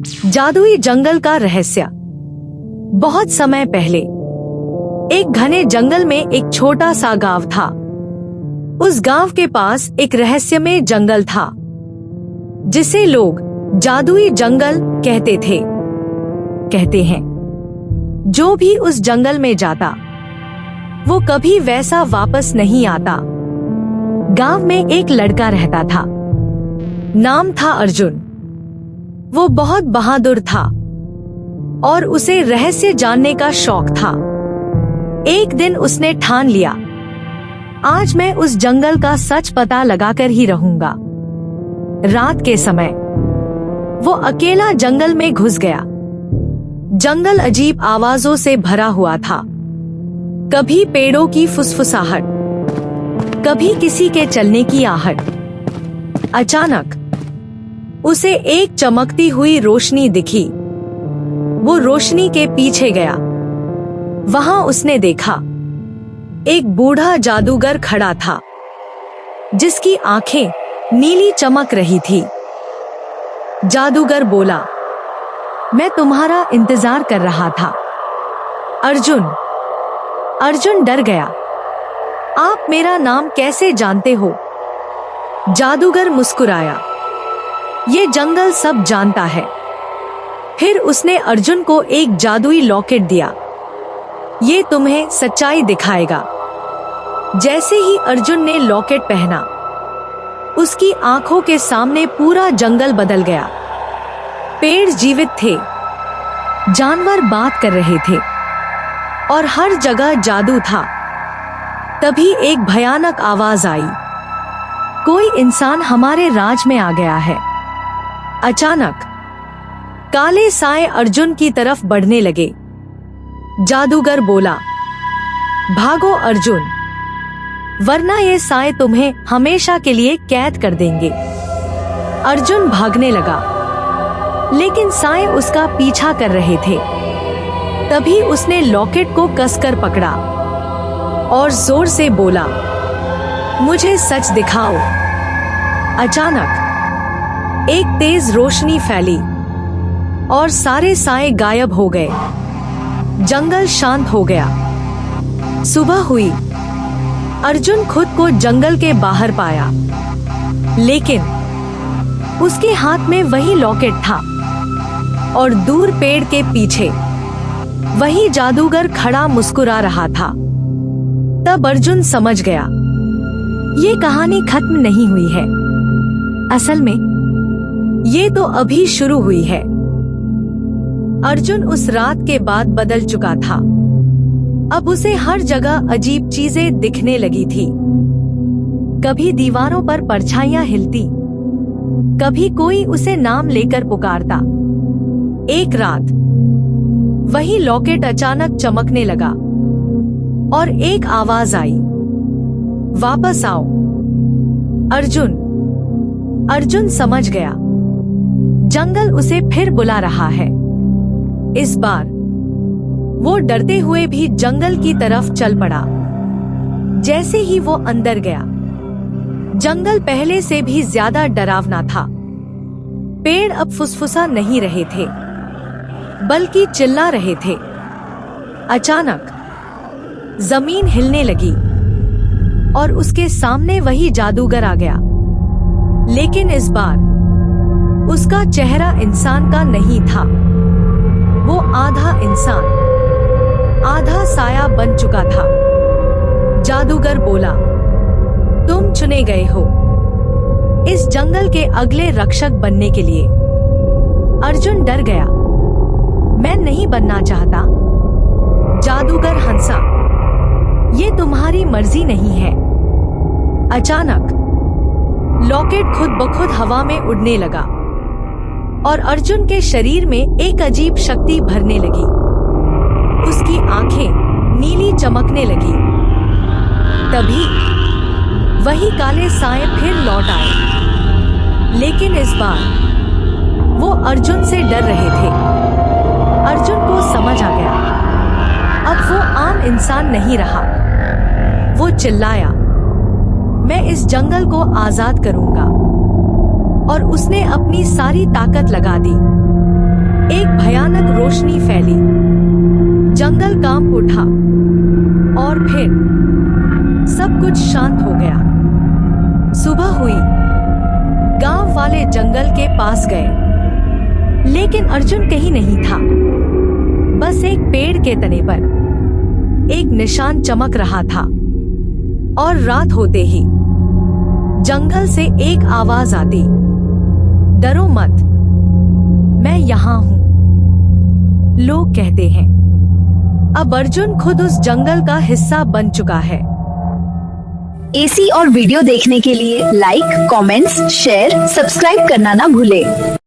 जादुई जंगल का रहस्य। बहुत समय पहले एक घने जंगल में एक छोटा सा गांव था। उस गांव के पास एक रहस्यमय जंगल था जिसे लोग जादुई जंगल कहते थे। कहते हैं जो भी उस जंगल में जाता वो कभी वैसा वापस नहीं आता। गांव में एक लड़का रहता था, नाम था अर्जुन। वो बहुत बहादुर था और उसे रहस्य जानने का शौक था। एक दिन उसने ठान लिया, आज मैं उस जंगल का सच पता लगाकर ही रहूंगा। रात के समय वो अकेला जंगल में घुस गया। जंगल अजीब आवाजों से भरा हुआ था, कभी पेड़ों की फुसफुसाहट, कभी किसी के चलने की आहट। अचानक उसे एक चमकती हुई रोशनी दिखी। वो रोशनी के पीछे गया। वहां उसने देखा एक बूढ़ा जादूगर खड़ा था जिसकी आंखें नीली चमक रही थी। जादूगर बोला, मैं तुम्हारा इंतजार कर रहा था। अर्जुन डर गया। आप मेरा नाम कैसे जानते हो? जादूगर मुस्कुराया, ये जंगल सब जानता है। फिर उसने अर्जुन को एक जादुई लॉकेट दिया, ये तुम्हें सच्चाई दिखाएगा। जैसे ही अर्जुन ने लॉकेट पहना, उसकी आंखों के सामने पूरा जंगल बदल गया। पेड़ जीवित थे, जानवर बात कर रहे थे और हर जगह जादू था। तभी एक भयानक आवाज आई, कोई इंसान हमारे राज में आ गया है। अचानक काले साए अर्जुन की तरफ बढ़ने लगे। जादूगर बोला, भागो अर्जुन, वरना ये साए तुम्हें हमेशा के लिए कैद कर देंगे। अर्जुन भागने लगा, लेकिन साए उसका पीछा कर रहे थे। तभी उसने लॉकेट को कसकर पकड़ा और जोर से बोला, मुझे सच दिखाओ। अचानक एक तेज रोशनी फैली और सारे साए गायब हो गए। जंगल शांत हो गया। सुबह हुई। अर्जुन खुद को जंगल के बाहर पाया, लेकिन उसके हाथ में वही लॉकेट था और दूर पेड़ के पीछे वही जादूगर खड़ा मुस्कुरा रहा था। तब अर्जुन समझ गया, ये कहानी खत्म नहीं हुई है। असल में ये तो अभी शुरू हुई है। अर्जुन उस रात के बाद बदल चुका था। अब उसे हर जगह अजीब चीजें दिखने लगी थी। कभी दीवारों पर परछाइयां हिलती, कभी कोई उसे नाम लेकर पुकारता। एक रात वही लॉकेट अचानक चमकने लगा और एक आवाज आई, वापस आओ। अर्जुन समझ गया, जंगल उसे फिर बुला रहा है। इस बार वो डरते हुए भी जंगल की तरफ चल पड़ा। जैसे ही वो अंदर गया, जंगल पहले से भी ज्यादा डरावना था। पेड़ अब फुसफुसा नहीं रहे थे, बल्कि चिल्ला रहे थे। अचानक जमीन हिलने लगी और उसके सामने वही जादूगर आ गया। लेकिन इस बार उसका चेहरा इंसान का नहीं था। वो आधा इंसान आधा साया बन चुका था। जादूगर बोला, तुम चुने गए हो इस जंगल के अगले रक्षक बनने के लिए। अर्जुन डर गया, मैं नहीं बनना चाहता। जादूगर हंसा, ये तुम्हारी मर्जी नहीं है। अचानक लॉकेट खुद ब खुद हवा में उड़ने लगा और अर्जुन के शरीर में एक अजीब शक्ति भरने लगी। उसकी आंखें नीली चमकने लगी। तभी वही काले साए फिर लौट आए, लेकिन इस बार वो अर्जुन से डर रहे थे। अर्जुन को समझ आ गया, अब वो आम इंसान नहीं रहा। वो चिल्लाया, मैं इस जंगल को आजाद करूंगा। और उसने अपनी सारी ताकत लगा दी। रोशनी फैली, जंगल कांप उठा और फिर सब कुछ शांत हो गया। सुबह हुई, गांव वाले जंगल के पास गए, लेकिन अर्जुन कहीं नहीं था। बस एक पेड़ के तने पर एक निशान चमक रहा था। और रात होते ही जंगल से एक आवाज आती, डरो मत, मैं यहाँ हूँ। लोग कहते हैं अब अर्जुन खुद उस जंगल का हिस्सा बन चुका है। ऐसी और वीडियो देखने के लिए लाइक, कमेंट्स, शेयर, सब्सक्राइब करना ना भूले।